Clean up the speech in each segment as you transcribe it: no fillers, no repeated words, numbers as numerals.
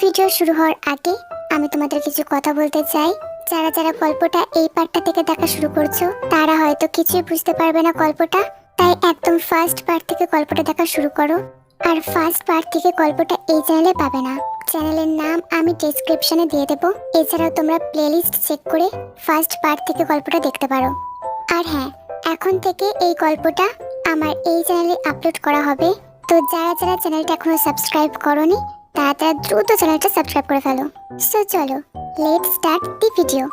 Video শুরু হওয়ার আগে আমি তোমাদের কিছু কথা বলতে চাই। যারা যারা গল্পটা এই পার্টটা থেকে দেখা শুরু করছো তারা হয়তো কিছুই বুঝতে পারবে না গল্পটা, তাই একদম ফার্স্ট পার্ট থেকে গল্পটা দেখা শুরু করো। আর ফার্স্ট পার্ট থেকে গল্পটা এই চ্যানেলে পাবে না, চ্যানেলের নাম আমি ডেসক্রিপশনে দিয়ে দেবো। এছাড়াও তোমরা প্লেলিস্ট চেক করে ফার্স্ট পার্ট থেকে গল্পটা দেখতে পারো। আর হ্যাঁ, এখন থেকে এই গল্পটা আমার এই চ্যানেলে আপলোড করা হবে, তো যারা যারা চ্যানেলটা এখনো সাবস্ক্রাইব করোনি তারা দ্রুত চ্যানেলটা সাবস্ক্রাইব করে ফেলো। সো চলো, লেটস স্টার্ট দি ভিডিও।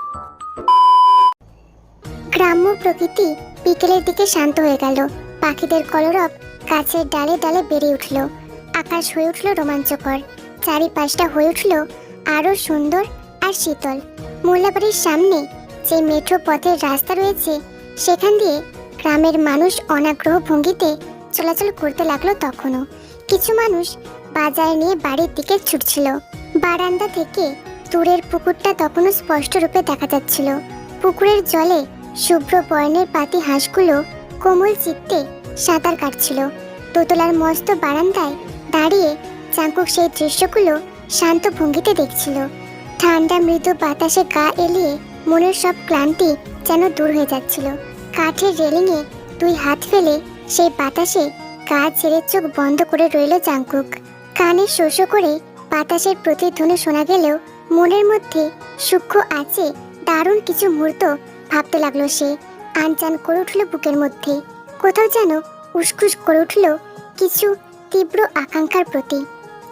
গ্রাম্য প্রকৃতি বিকেলের দিকে শান্ত হয়ে গেল। পাখিদের কলরব গাছের ডালে ডালে বেড়ে উঠল। আকাশ হয়ে উঠল রোমাঞ্চকর, চারিপাশটা হয়ে উঠল আরো সুন্দর আর শীতল। মোল্লাবাড়ির সামনে যে মেট্রো পথের রাস্তা রয়েছে সেখান দিয়ে গ্রামের মানুষ অনাগ্রহ ভঙ্গিতে চলাচল করতে লাগলো। তখনও কিছু মানুষ বাজার নিয়ে বাড়ির দিকে ছুটছিল। বারান্দা থেকে দূরের পুকুরটা তখনও স্পষ্ট রূপে দেখা যাচ্ছিল। পুকুরের জলে শুভ্র বর্ণের পাতি হাঁসগুলো কোমল চিত্তে সাঁতার কাটছিল। দোতলার মস্ত বারান্দায় দাঁড়িয়ে চাঙ্কুক সেই দৃশ্যগুলো শান্ত ভঙ্গিতে দেখছিল। ঠান্ডা মৃদু বাতাসে গা এলিয়ে মনের সব ক্লান্তি যেন দূর হয়ে যাচ্ছিল। কাঠের রেলিংয়ে দুই হাত ফেলে সেই বাতাসে গা ছেড়ে চোখ বন্ধ করে রইল চাঙ্কুক। কানে শোষ করে বাতাসের প্রতিধ্বনি শোনা গেলেও মনের মধ্যে সূক্ষ্ম আছে দারুণ কিছু মুহূর্ত ভাবতে লাগলো সে। আনচান করে উঠল বুকের মধ্যে, কোথাও যেন উসখুস করে উঠল কিছু তীব্র আকাঙ্ক্ষার প্রতি।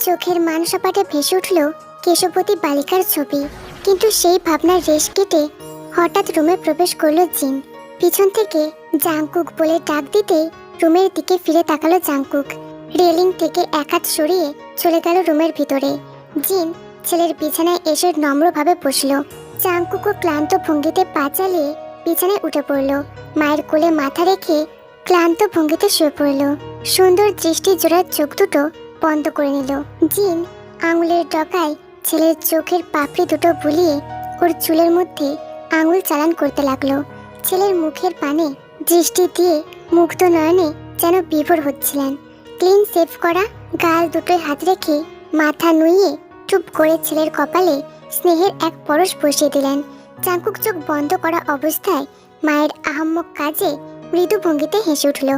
চোখের মানসপাটে ভেসে উঠল কেশবতী বালিকার ছবি। কিন্তু সেই ভাবনার রেশ কেটে হঠাৎ রুমে প্রবেশ করলো জিন। পিছন থেকে জাংকুক বলে ডাক দিতেই রুমের দিকে ফিরে তাকালো জাংকুক। রেলিং থেকে এক হাত সরিয়ে চলে গেল রুমের ভিতরে। জিন ছেলের বিছানায় এসে নম্রভাবে বসলো। জাংকুকও ক্লান্ত ভঙ্গিতে পা চালিয়ে বিছানায় উঠে পড়ল। মায়ের কোলে মাথা রেখে ক্লান্ত ভঙ্গিতে শুয়ে পড়ল। সুন্দর দৃষ্টি জোড়ার চোখ দুটো বন্ধ করে নিল। জিন আঙুলের ডগায় ছেলের চোখের পাপড়ি দুটো বুলিয়ে ওর চুলের মধ্যে আঙুল চালান করতে লাগলো। ছেলের মুখের পানে দৃষ্টি দিয়ে মুগ্ধ নয়নে যেন বিভোর হচ্ছিলেন। ক্লিন সেভ করা গাল দুটোয় হাত রেখে মাথা নুইয়ে চুপ করে ছেলের কপালে স্নেহের এক পরশ বসিয়ে দিলেন। চাঙ্কুক চোখ বন্ধ করা অবস্থায় মায়ের আহাম্মক কাজে মৃদু ভঙ্গিতে হেসে উঠল।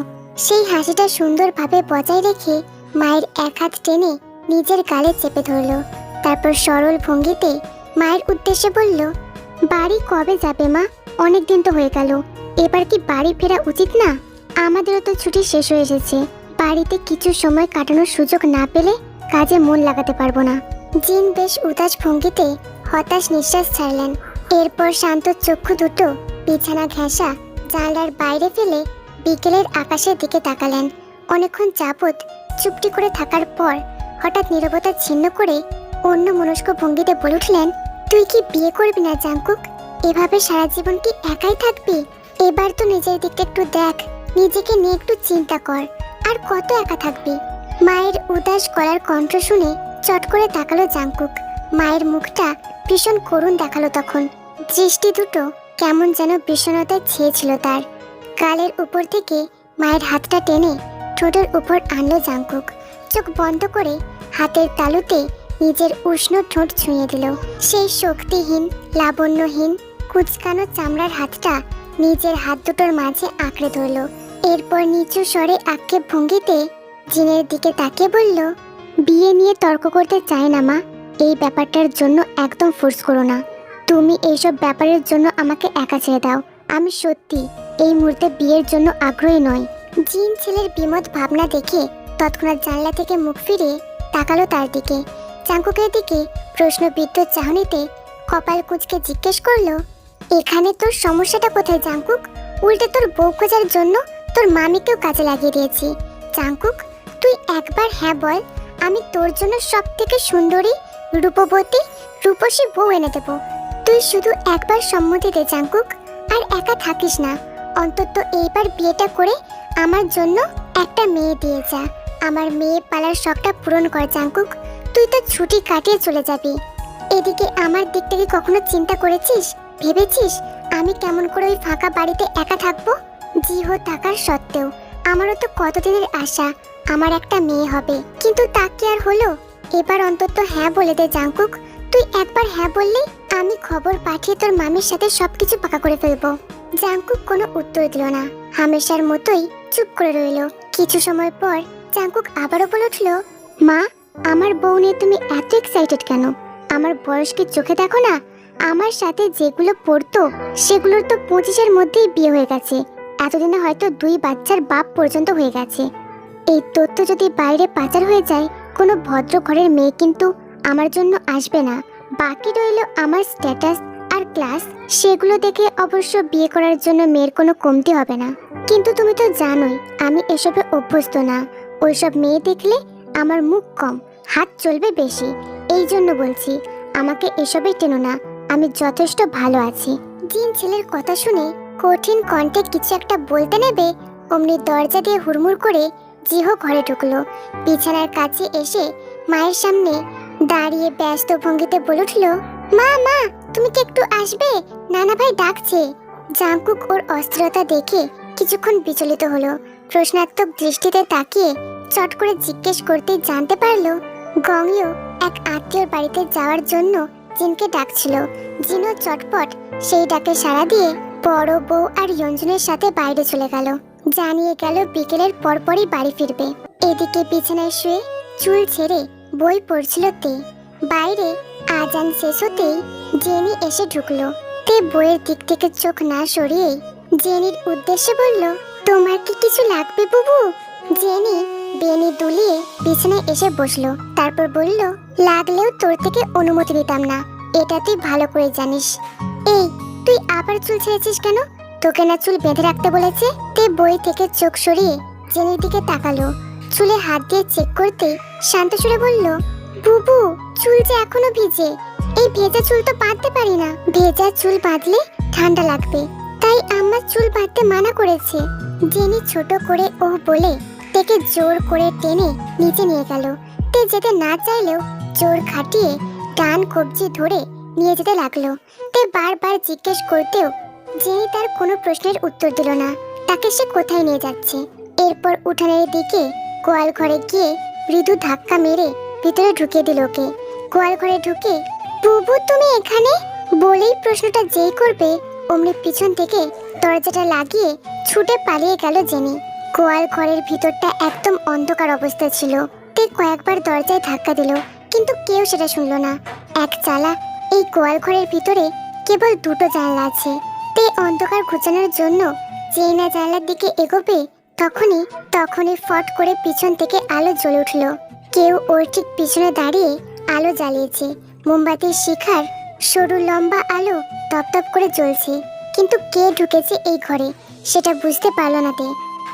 সেই হাসিটা সুন্দরভাবে বজায় রেখে মায়ের এক হাত টেনে নিজের গালে চেপে ধরল। তারপর সরল ভঙ্গিতে মায়ের উদ্দেশ্যে বলল, বাড়ি কবে যাবে মা? অনেক দিন তো হয়ে গেল, এবার কি বাড়ি ফেরা উচিত না? আমাদেরও তো ছুটি শেষ হয়ে এসেছে, বাড়িতে কিছু সময় কাটানোর সুযোগ না পেলে কাজে মন লাগাতে পারবো না। জিন বেশ উদাস ভঙ্গিতে হতাশ নিঃশ্বাস ছাড়লেন। এরপর শান্ত চক্ষু দুটো বিছানা ঘেঁষা জানলার বাইরে ফেলে বিকেলের আকাশের দিকে তাকালেন। অনেকক্ষণ যাবৎ চুপটি করে থাকার পর হঠাৎ নীরবতা ছিন্ন করে অন্য মনস্ক ভঙ্গিতে বলে উঠলেন, তুই কি বিয়ে করবি না জাংকুক? এভাবে সারা জীবন কি একাই থাকবি? এবার তো নিজের দিকটা একটু দেখ, নিজেকে নিয়ে একটু চিন্তা কর। আর কত একা থাকবি? মায়ের উদাস গলার কণ্ঠ শুনে চট করে তাকালো জাংকুক। মায়ের মুখটা ভীষণ করুণ দেখালো তখন। দৃষ্টি দুটো কেমন যেন বিষণ্ণতায় ছেয়েছিল তার। গালের উপর থেকে মায়ের হাতটা টেনে ঠোঁটের উপর আনলো জাংকুক। চোখ বন্ধ করে হাতের তালুতে নিজের উষ্ণ ঠোঁট ছুঁয়ে দিল। সেই শক্তিহীন লাবণ্যহীন কুচকানো চামড়ার হাতটা নিজের হাত দুটোর মাঝে আঁকড়ে ধরল। এরপর নিচু স্বরে আক্ষেপ ভঙ্গিতে জিনের দিকে তাকিয়ে বলল, বিয়ে নিয়ে তর্ক করতে চাই না মা, এই ব্যাপারটার জন্য একদম ফোর্স করো না। তুমি এইসব ব্যাপারের জন্য আমাকে একা ছেড়ে দাও। আমি সত্যি এই মুহূর্তে বিয়ের জন্য আগ্রহী নই। জিন ছেলের বিমত ভাবনা দেখে তৎক্ষণাৎ জানলা থেকে মুখ ফিরিয়ে তাকালো তার দিকে। চাঙ্কুকের দিকে প্রশ্নবিদ্ধ চাহনিতে কপাল কুঁচকে জিজ্ঞেস করলো, এখানে তোর সমস্যাটা কোথায় জাঙ্কুক? উল্টে তোর বউ খোঁজার জন্য তোর মামিকেও কাজে লাগিয়ে দিয়েছি। জাঙ্কুক, তুই একবার হ্যাঁ বল, আমি তোর জন্য সব থেকে সুন্দরী রূপবতী রূপসী বউ এনে দেবো। তুই শুধু একবার সম্মতি দে জাঙ্কুক, আর একা থাকিস না। অন্তত এইবার বিয়েটা করে আমার জন্য একটা মেয়ে দিয়ে যা। আমার মেয়ে পালার শখটা পূরণ কর জাঙ্কুক। তুই তো ছুটি কাটিয়ে চলে যাবি। এদিকে আমার দিক থেকে কখনো চিন্তা করেছিস, ভেবেছিস আমি কেমন করে ওই ফাঁকা বাড়িতে একা থাকবো? জিহ থাকার সত্ত্বেও আমারও তো কতদিনের আশা আমার একটা মেয়ে হবে, কিন্তু তা কি আর হলো? এবার অন্তত হ্যাঁ বলে দে জাঙ্কুক। তুই একবার হ্যাঁ বললে আমি খবর পাঠিয়ে তোর মামির সাথে সবকিছু পাকা করে ফেলবো। জাঙ্কুক কোনো উত্তর দিল না, হামেশার মতোই চুপ করে রইল। কিছু সময় পর জাঙ্কুক আবারও বলে উঠল, মা, আমার বউ নিয়ে তুমি এত এক্সাইটেড কেন? আমার বয়স কি চোখে দেখো না? আমার সাথে যেগুলো পড়তো সেগুলোর তো 25-এর মধ্যেই বিয়ে হয়ে গেছে। এতদিনে হয়তো 2 বাচ্চার বাপ পর্যন্ত হয়ে গেছে। এই তথ্য যদি বাইরে পাচার হয়ে যায়, কোনো ভদ্র ঘরের মেয়ে কিন্তু আমার জন্য আসবে না। বাকি রইল আমার স্ট্যাটাস আর ক্লাস, সেগুলো দেখে অবশ্য বিয়ে করার জন্য মেয়ের কোনো কমতি হবে না। কিন্তু তুমি তো জানোই আমি এসবে অভ্যস্ত না। ওইসব মেয়ে দেখলে আমার মুখ কম, হাত চলবে বেশি। এই জন্য বলছি, আমাকে এসবে টেনো না, আমি যথেষ্ট ভালো আছি। জিন ছেলের কথা শুনে কঠিন কণ্ঠে কিছু একটা বলতে নেবে, অমনি দরজা দিয়ে হুড়মুড় করে জিহো ঘরে ঢুকলো। বিছানার কাছে এসে মায়ের সামনে দাঁড়িয়ে ব্যস্ত ভঙ্গিতে বলে উঠল, মা, মা, তুমি কি একটু আসবে? নানা ভাই ডাকছে। জাঙ্কুক ওর অস্থিরতা দেখে কিছুক্ষণ বিচলিত হলো। প্রশ্নাত্মক দৃষ্টিতে তাকিয়ে চট করে জিজ্ঞেস করতেই জানতে পারলো গংইও এক আত্মীয়র বাড়িতে যাওয়ার জন্য জিনকে ডাকছিল। জিনও চটপট সেই ডাকে সাড়া দিয়ে বড় বউ আর ইয়ঞ্জনের সাথে বাইরে চলে গেল। জানিয়ে গেল বিকেলের পরপরই বাড়ি ফিরবে। এদিকে বিছানায় শুয়ে চুল ছেড়ে বই পড়ছিল তে। বাইরে আজান শেষ হতেই জেনি এসে ঢুকলো। তে বইয়ের দিক থেকে চোখ না সরিয়েই জেনির উদ্দেশ্যে বলল, তোমার কি কিছু লাগবে বুবু? জেনি বেনি দুলিয়ে বিছানায় এসে বসলো। তারপর বলল, লাগলেও তোর থেকে অনুমতি নিতাম না, এটা তুই ভালো করে জানিস। এই, তুই আবার চুল ছেড়েছিস কেন? তোকে না চুল বেঁধে রাখতে বলেছে? তে বই থেকে চোখ সরিয়ে জেনির দিকে তাকালো। চুলে হাত দিয়ে চেক করতে শান্ত সুরে বলল, বুবু, চুল যে এখনো ভিজে, এই ভেজা চুল তো বাঁধতে পারি না। ভেজা চুল বাঁধলে ঠান্ডা লাগবে, তাই আম্মা চুল বাঁধতে মানা করেছে। জেনি ছোট করে ও বলে তেকে জোর করে টেনে নিচে নিয়ে গেল। তে যেতে না চাইলেও জোর খাটিয়ে ডান কবজি ধরে নিয়ে যেতে লাগলো। তে বারবার জিজ্ঞেস করতেও জেনি তার কোনো প্রশ্নের উত্তর দিল না, তাকে সে কোথায় নিয়ে যাচ্ছে। এরপর উঠানের দিকে গোয়াল ঘরে গিয়ে মৃদু ধাক্কা মেরে ভিতরে ঢুকিয়ে দিল ওকে। গোয়াল ঘরে ঢুকে, বুবু তুমি এখানে বলেই প্রশ্নটা যেই করবে অমনি পিছন থেকে দরজাটা লাগিয়ে ছুটে পালিয়ে গেল জেনি। গোয়াল ঘরের ভিতরটা একদম অন্ধকার অবস্থা ছিল। তে কয়েকবার দরজায় ধাক্কা দিল, কিন্তু কেউ সেটা শুনলো না। এক চালা এই গোয়াল ঘরের ভিতরে কেবল 2টো জানলা আছে। তে অন্ধকার ঘুচানোর জন্য যেই না জানলার দিকে এগোবে তখনই ফট করে পিছন থেকে আলো জ্বলে উঠলো। কেউ ওর ঠিক পিছনে দাঁড়িয়ে আলো জ্বালিয়েছে। মোমবাতির শিখার সরু লম্বা আলো টপটপ করে জ্বলছে, কিন্তু কে ঢুকেছে এই ঘরে সেটা বুঝতে পারল না তে।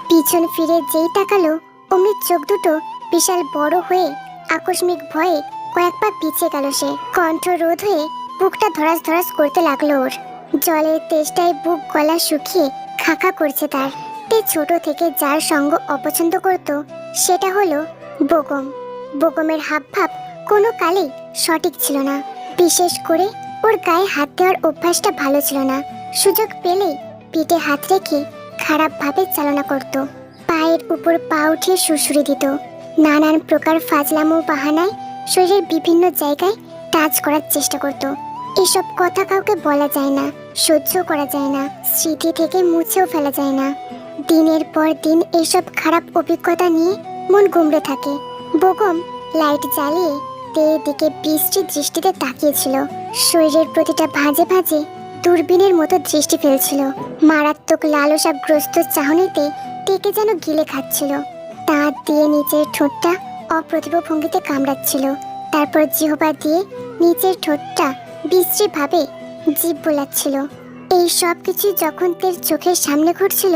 পিছন ফিরে যেই তাকালো অমনি চোখ দুটো বিশাল বড় হয়ে আকস্মিক ভয়ে কয়েক পা পিছিয়ে গেল সে। কণ্ঠ রোধ হয়ে বুকটা ধরাস ধরাস করতে লাগলো ওর। জলের তেষ্টায় বুক গলা শুকিয়ে খাখা করছে তার। তে ছোট থেকে যার সঙ্গ অপছন্দ করত সেটা হলো বোগম। বোগমের হাবভাব কোনো কালেই সঠিক ছিল না। বিশেষ করে ওর গায়ে হাত দেওয়ার অভ্যাসটা ভালো ছিল না। সুযোগ পেলেই পিঠে হাত রেখে খারাপভাবে চালনা করত। পায়ের উপর পা উঠিয়ে সুরসুরি দিত। নানান প্রকার ফাজলামো বাহানায় শরীরের বিভিন্ন জায়গায় টাচ করার চেষ্টা করত। এসব কথা কাউকে বলা যায় না, সহ্য করা যায় না, স্মৃতি থেকে মুছেও ফেলা যায় না। দিনের পর দিন এইসব খারাপ অভিজ্ঞতা নিয়ে মন গুমড়ে থাকে। বোগম লাইট জ্বালিয়ে তের দিকে বৃষ্টির দৃষ্টিতে তাকিয়েছিল। শরীরের প্রতিটা ভাঁজে ভাঁজে দূরবীনের মতো দৃষ্টি ফেলছিল। মারাত্মক লালসাগ্রস্ত চাহনিতে তেকে যেন গিলে খাচ্ছিল। দাঁত দিয়ে নিচের ঠোঁটটা অপ্রতিভ ভঙ্গিতে কামড়াচ্ছিল। তারপর জিহ্বা দিয়ে নিচের ঠোঁটটা বিশ্রীভাবে জিভ বোলাচ্ছিল। এই সব কিছু যখন তের চোখের সামনে ঘটছিল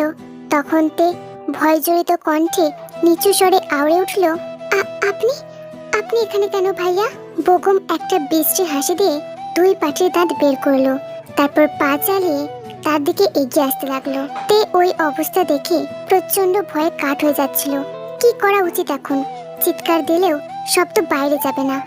তখন তে ভয়জড়িত কণ্ঠে নিচু স্বরে আওড়ে উঠল, আপনি আপনি এখানে কেন ভাইয়া? বোগম একটা বিশ্রী হাসি দিয়ে 2 পাটির দাঁত বের করলো। তারপর পা চালিয়ে তার দিকে এগিয়ে আসতে লাগলো। তে ওই অবস্থা দেখে প্রচন্ড ভয়ে কাঠ হয়ে যাচ্ছিল। কি করা উচিত এখন? চিৎকার দিলেও শব্দ বাইরে যাবে না।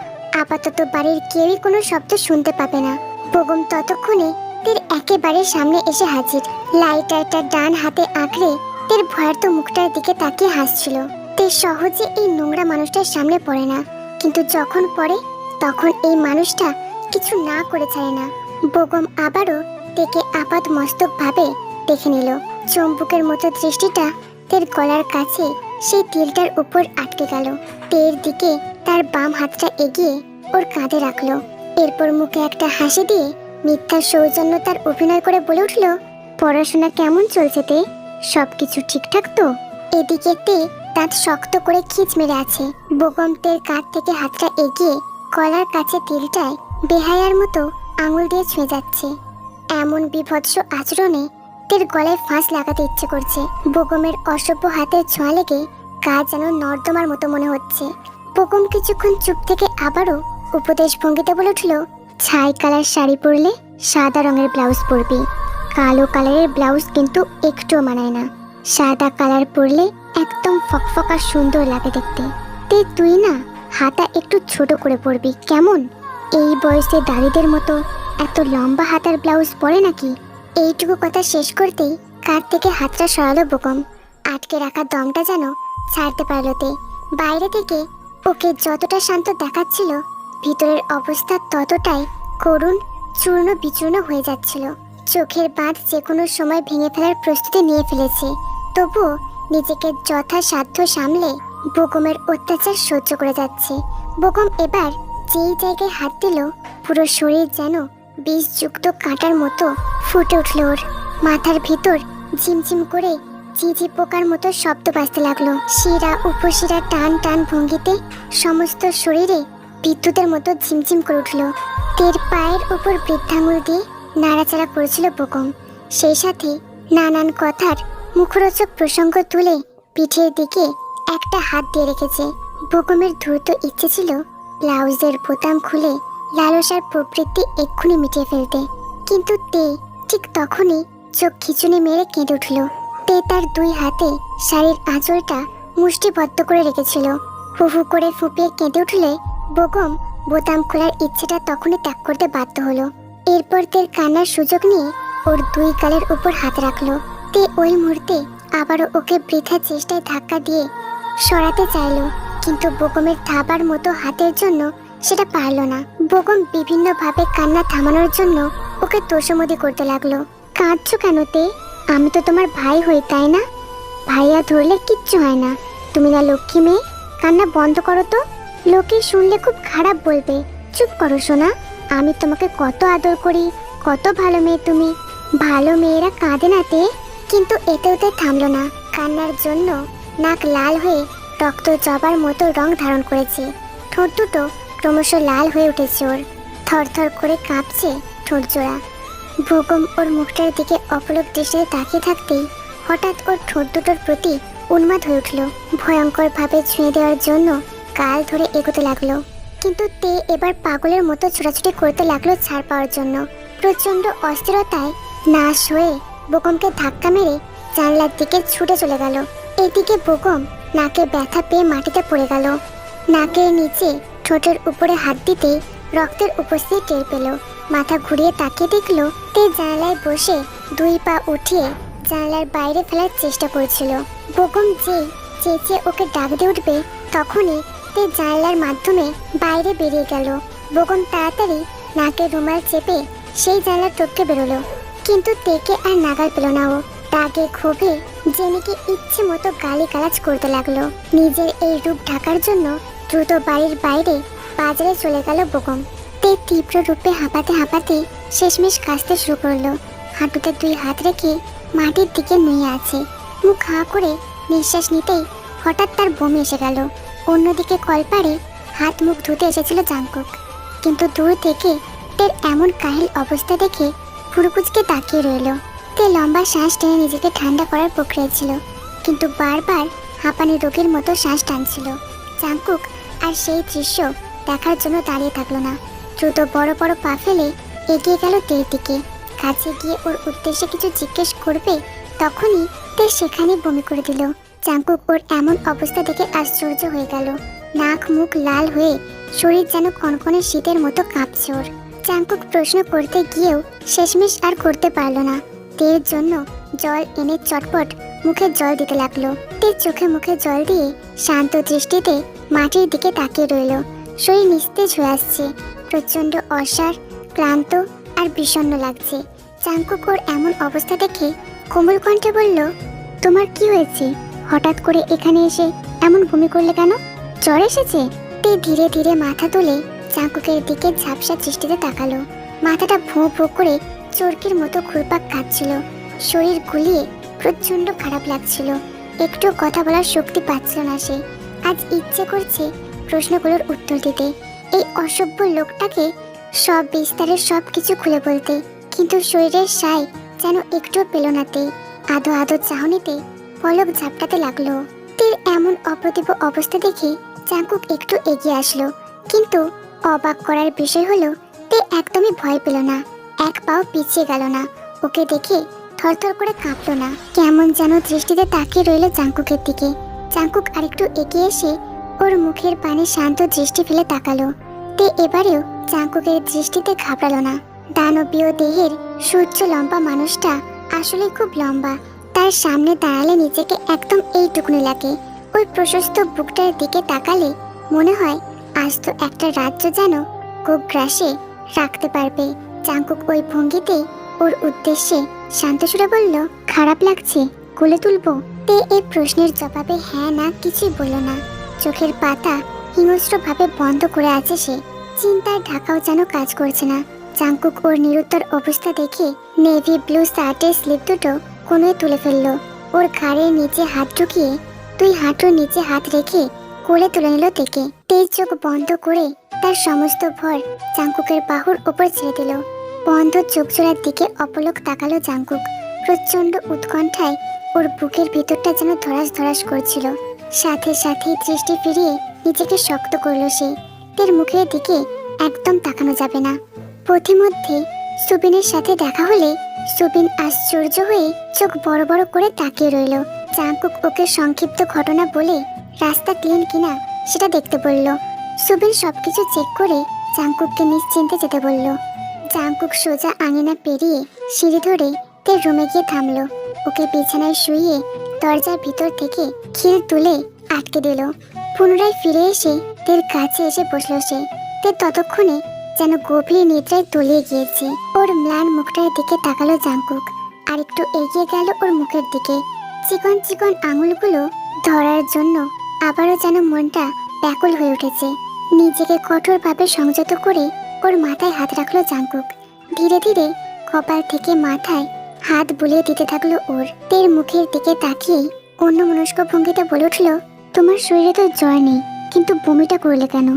আপাতত বাড়ির কেউই কোনো শব্দ শুনতে পাবে না। বোগম ততক্ষণে তের একেবারে সামনে এসে হাজির। লাইটারটা ডান হাতে আঁকড়ে তের ভয়ার্ত মুখটার দিকে তাকিয়ে হাসছিল। তে সহজে এই নোংরা মানুষটার সামনে পড়ে না। কিন্তু যখন পড়ে তখন এই মানুষটা কিছু না করে ছাড়ে না। বেগম আবারও তেকে আপাত মস্তক ভাবে দেখে নিল। চম্বুকের মতো দৃষ্টিটা তের গলার কাছে সেই তিলটার উপর আটকে গেল। তের দিকে তার বাম হাতটা এগিয়ে ওর কাঁধে রাখলো। এরপর মুখে একটা হাসি দিয়ে মিথ্যা সৌজন্যতার অভিনয় করে বলে উঠল, পড়াশোনা কেমন চলছে তে? সবকিছু ঠিকঠাক তো? এদিকে তে দাঁত শক্ত করে খিঁচ মেরে আছে। বেগম তের কাঁধ থেকে হাতটা এগিয়ে গলার কাছে তিলটায় বেহায়ার মতো আঙুল দিয়ে ছুঁয়ে যাচ্ছে। এমন বিভৎস আচরণে তের গলায় ফাঁস লাগাতে ইচ্ছে করছে। বেগমের অসভ্য হাতের ছোঁয়া লেগে গা যেন নর্দমার মতো মনে হচ্ছে। বেগম কিছুক্ষণ চুপ থেকে আবারও উপদেশ ভঙ্গিতে বলে উঠল, ছাই কালার শাড়ি পরলে সাদা রঙের ব্লাউজ পরবি। কালো কালারের ব্লাউজ কিন্তু একটুও মানায় না। সাদা কালার পরলে একদম ফকফকা সুন্দর লাগে দেখতে। তে তুই না হাতা একটু ছোট করে পরবি কেমন? এই বয়সে দাদিদের মতো এত লম্বা হাতার ব্লাউজ পরে নাকি? এইটুকু কথা শেষ করতেই কাঁধ থেকে হাতটা সরালো বেগম। আটকে রাখা দমটা যেন ছাড়তে পারল তে। বাইরে থেকে ওকে যতটা শান্ত দেখাচ্ছিল, ভিতরের অবস্থা ততটাই করুণ, চূর্ণ বিচূর্ণ হয়ে যাচ্ছিল। চোখের বাঁধ যে কোনো সময় ভেঙে ফেলার প্রস্তুতি নিয়ে ফেলেছে। তবুও নিজেকে যথাসাধ্য সামলে বেগমের অত্যাচার সহ্য করে যাচ্ছে। বেগম এবার যেই জায়গায় হাত দিল পুরো শরীর যেন বিষযুক্ত কাঁটার মতো ফুটে উঠল ওর। মাথার ভিতর ঝিমঝিম করে ঝিঝি পোকার মতো শব্দ বাজতে লাগলো। শিরা উপশিরা টান টান ভঙ্গিতে সমস্ত শরীরে বিদ্যুতের মতো ঝিমঝিম করে উঠল। তের পায়ের উপর বৃদ্ধাঙ্গুল দিয়ে নাড়াচাড়া করেছিল বেগম। সেই সাথে নানান কথার মুখরোচক প্রসঙ্গ তুলে পিঠের দিকে একটা হাত দিয়ে রেখেছে। বেগমের দ্রুত ইচ্ছে ছিল ব্লাউজের বোতাম খুলে লালসার প্রবৃত্তি এক্ষুনি মিটিয়ে ফেলতে, কিন্তু তে ঠিক তখনই চোখ খিচুনি মেরে কেঁদে উঠল। তে তার দুই হাতে শাড়ির আঁচলটা মুষ্টিবদ্ধ করে রেখেছিল। হু হু করে ফুপিয়ে কেঁদে উঠলে বেগম বোতাম খোলার ইচ্ছেটা তখনই ত্যাগ করতে বাধ্য হলো। এরপর তের কান্নার সুযোগ নিয়ে ওর দুই গালের উপর হাত রাখলো। তে ওই মুহূর্তে আবারও ওকে বৃথা চেষ্টায় ধাক্কা দিয়ে সরাতে চাইলো, কিন্তু বেগমের থাবার মতো হাতের জন্য সেটা পারল না। বেগম বিভিন্নভাবে কান্না থামানোর জন্য ওকে তোষমোদি করতে লাগলো। কাঁদছো কেন তে? আমি তো তোমার ভাই হই, তাই না? ভাইয়া ধরলে কিচ্ছু হয় না। তুমি না লক্ষ্মী মেয়ে, কান্না বন্ধ করো তো। লোকে শুনলে খুব খারাপ বলবে। চুপ করো সোনা, আমি তোমাকে কত আদর করি, কত ভালো মেয়ে তুমি। ভালো মেয়েরা কাঁদে না তে। কিন্তু এতেও তে থামলো না। কান্নার জন্য নাক লাল হয়ে রক্ত জবার মতো রং ধারণ করেছে। ঠোঁট দুটো ক্রমশ লাল হয়ে উঠেছে ওর। থরথর করে কাঁপছে ঠোঁট জোড়া। বেগম ওর মুখটার দিকে অপলক দৃষ্টিতে তাকিয়ে থাকতেই হঠাৎ ওর ঠোঁট দুটোর প্রতি উন্মাদ হয়ে উঠল। ভয়ঙ্কর ভাবে ছুঁয়ে দেওয়ার জন্য গাল ধরে এগোতে লাগলো, কিন্তু তে এবার পাগলের মতো ছোটাছুটি করতে লাগলো ছাড় পাওয়ার জন্য। প্রচন্ড অস্থিরতায় নাশ হয়ে বেগমকে ধাক্কা মেরে জানলার দিকে ছুটে চলে গেল। এদিকে বেগম নাকে ব্যথা পেয়ে মাটিতে পড়ে গেল। নাকের নিচে ঠোঁটের উপরে হাত দিতে রক্তের উপস্থিতি টের পেল। মাথা ঘুরিয়ে তাকিয়ে দেখলো তে জানালায় বসে দুই পা উঠিয়ে জানালার বাইরে ফেলার চেষ্টা করছিল। বেগম যে চেঁচিয়ে ওকে ডাক দিয়ে উঠবে তখনই তে জানালার মাধ্যমে বাইরে বেরিয়ে গেল। বেগম তাড়াতাড়ি নাকের রুমাল চেপে সেই জানালা টপকে বেরোলো, কিন্তু তেকে আর নাগাল পেল না। ও রাগে ক্ষোভে জেনিকে ইচ্ছে মতো গালিগালাজ করতে লাগলো। নিজের এই রূপ ঢাকার জন্য দ্রুত বাড়ির বাইরে বাজারে চলে গেল বেগম। তে তীব্র রূপে হাঁপাতে হাঁপাতে শেষমেশ কাশতে শুরু করলো। হাঁটুতে দুই হাত রেখে মাটির দিকে নুয়ে আছে। মুখ হাঁ করে নিঃশ্বাস নিতেই হঠাৎ তার বমি এসে গেল। অন্যদিকে কলপাড়ে হাত মুখ ধুতে এসেছিল জাঙ্কুক, কিন্তু দূর থেকে তের এমন কাহিল অবস্থা দেখে ফুরুকুচকে তাকিয়ে রইল। তে লম্বা শ্বাস টেনে নিজেকে ঠান্ডা করার প্রক্রিয়া ছিল, কিন্তু বারবার হাঁপানি রোগীর মতো শ্বাস টানছিল। জাঙ্কুক আর সেই দৃশ্য দেখার জন্য দাঁড়িয়ে থাকলো না। দ্রুত বড় বড় পা ফেলে এগিয়ে গেল তের দিকে। কাছে গিয়ে ওর উদ্দেশ্যে কিছু জিজ্ঞেস করবে তখনই তে সেখানে বমি করে দিল। জাঙ্কুক ওর এমন অবস্থা দেখে আশ্চর্য হয়ে গেল। নাক মুখ লাল হয়ে শরীর যেন কনকনে শীতের মতো কাঁপছে ওর। জাঙ্কুক প্রশ্ন করতে গিয়েও শেষমেশ আর করতে পারল না। তের জন্য জল এনে চটপট মুখে জল দিতে লাগলো। তের চোখে মুখে জল দিয়ে শান্ত দৃষ্টিতে মাটির দিকে তাকিয়ে রইল। শরীর নিস্তেজ হয়ে আসছে, প্রচন্ড অসার, ক্লান্ত আর বিষণ্ণ লাগছে। জাংকুক ওর এমন অবস্থা দেখে কোমল কণ্ঠে বলল, তোমার কি হয়েছে? হঠাৎ করে এখানে এসে এমন বমি করলে কেন? জ্বর এসেছে? তে ধীরে ধীরে মাথা তুলে জাংকুকের দিকে ঝাপসা দৃষ্টিতে তাকালো। মাথাটা ভোঁ ভোঁ করে চরকির মতো ঘুরপাক খাচ্ছিল। শরীর গুলিয়ে প্রচন্ড খারাপ লাগছিল। একটু কথা বলার শক্তি পাচ্ছিল না সে। আজ ইচ্ছে করছে প্রশ্নগুলোর উত্তর দিতে, এই অসভ্য লোকটাকে সব বিস্তারের সবকিছু খুলে বলতে, কিন্তু শরীরের সায় যেন একটু পেল না তে। আধো আধো চাহনিতে পলক ঝাপটাতে লাগলো। তের এমন অপ্রতিভ অবস্থা দেখে জাংকুক একটু এগিয়ে আসলো, কিন্তু অবাক করার বিষয় হলো তে একদমই ভয় পেল না, এক পাও পিছিয়ে গেল না। ওকে দেখে থরথর করে কাঁপলো না, কেমন যেন দৃষ্টিতে তাকিয়ে রইল জাংকুকের দিকে। জাংকুক আরেকটু এগিয়ে এসে ওর মুখের পানে শান্ত দৃষ্টি ফেলে তাকালো। তে এবারেও জাংকুকের দৃষ্টিতে ঘাবড়ালো না। দানবীয় দেহের সূর্য লম্বা মানুষটা আসলে খুব লম্বা। তার সামনে দাঁড়ালে নিজেকে একদম এইটুকুনি লাগে। ওই প্রশস্ত বুকটার দিকে তাকালে মনে হয় আজ তো একটা রাজ্য যেন গোগ্রাসে রাখতে পারবে। জাংকুক ওই ভঙ্গিতে ওর উদ্দেশ্যে শান্ত সুরে বলল, খারাপ লাগছে? কোলে তুলবো? তে এই প্রশ্নের জবাবে হ্যাঁ না কিছুই বলল না। চোখের পাতা হিংস্র ভাবে বন্ধ করে আছে সে। চিন্তার ঢাকাও যেন কাজ করছে না। জাংকুক ওর নিরুত্তর অবস্থা দেখে নেভি ব্লু শার্টের স্লিপ দুটো কোনোয় তুলে ফেললো। ওর ঘাড়ের নিচে হাত ঢুকিয়ে দুই হাঁটুর নিচে হাত রেখে কোলে তুলে নিল তেকে। তেজ চোখ বন্ধ করে তার সমস্ত ভর জাংকুকের বাহুর ওপর ছেড়ে দিল। বন্ধ চোখ জোড়ার দিকে অপলক তাকালো জাংকুক। প্রচন্ড উৎকণ্ঠায় ওর বুকের ভিতরটা যেন ধরাস ধরাস করছিল। সাথে সাথে দৃষ্টি ফিরিয়ে নিজেকে শক্ত করলো সে। তের মুখের দিকে একদম তাকানো যাবে না। পথিমধ্যে সুবিনের সাথে দেখা হলে সুবিন আশ্চর্য হয়ে চোখ বড় বড় করে তাকিয়ে রইল। জাংকুক ওকে সংক্ষিপ্ত ঘটনা বলে রাস্তা ক্লিন কিনা সেটা দেখতে বলল। সুবিন সবকিছু চেক করে জাংকুককে নিশ্চিন্তে যেতে বলল। জাংকুক সোজা আঙিনা পেরিয়ে সিঁড়ি ধরে তের রুমে গিয়ে থামলো। ওকে বিছানায় শুইয়ে দরজার ভিতর থেকে খিল তুলে আটকে দিল। পুনরায় ফিরে এসে তের কাছে এসে বসলো সে। তে ততক্ষণে যেন গভীর নিদ্রায় তলিয়ে গিয়েছে। ওর ম্লান মুখটার দিকে তাকালো জাংকুক, আর একটু এগিয়ে গেল ওর মুখের দিকে। চিকন চিকন আঙুলগুলো ধরার জন্য আবারও যেন মনটা ব্যাকুল হয়ে উঠেছে। নিজেকে কঠোরভাবে সংযত করে ওর মাথায় হাত রাখলো জাংকুক। ধীরে ধীরে কপাল থেকে মাথায় হাত বুলিয়ে দিতে থাকলো ওর। তের মুখের দিকে তাকিয়ে অন্যমনস্ক ভঙ্গিতে বলে উঠল, তোমার শরীরে তো জ্বর নেই, কিন্তু বমিটা করলে কেন?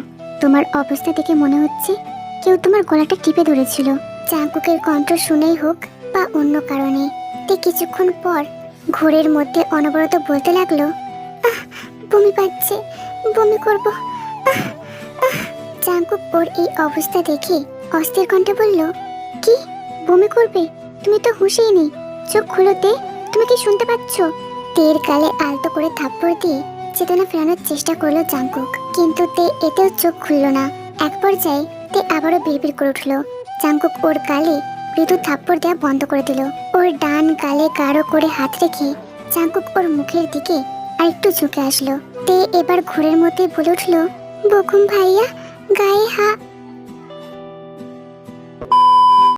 তোমার অবস্থা দেখে মনে হচ্ছে কেউ তোমার গলাটা টিপে ধরেছিল। জাংকুকের কণ্ঠ শুনেই হোক বা অন্য কারণে তে কিছুক্ষণ পর ঘোরের মধ্যে অনবরত বলতে লাগলো, বমি পাচ্ছে, বমি করব। জাংকুক ওর এই অবস্থা দেখে অস্থির কণ্ঠে বলল, কি বমি করবে? তুমি তো হুঁশেই নেই, চোখ খুলো তে, তুমি কি শুনতে পাচ্ছ? তের গালে আলতো করে থাপ্পড় দিয়ে চেতনা ফেরানোর চেষ্টা করলো জাংকুক, কিন্তু তে এতেও চোখ খুলল না। এক পর্যায়ে তে আবারও বিড়বিড় করে উঠল। জাংকুক ওর গালে মৃদু থাপ্পড় দেওয়া বন্ধ করে দিল। ওর ডান গালে গাঢ় করে হাত রেখে জাংকুক ওর মুখের দিকে আরেকটু ঝুঁকে আসলো। তে এবার ঘোরের মধ্যে বলে উঠল, বকুম ভাইয়া, গায়ে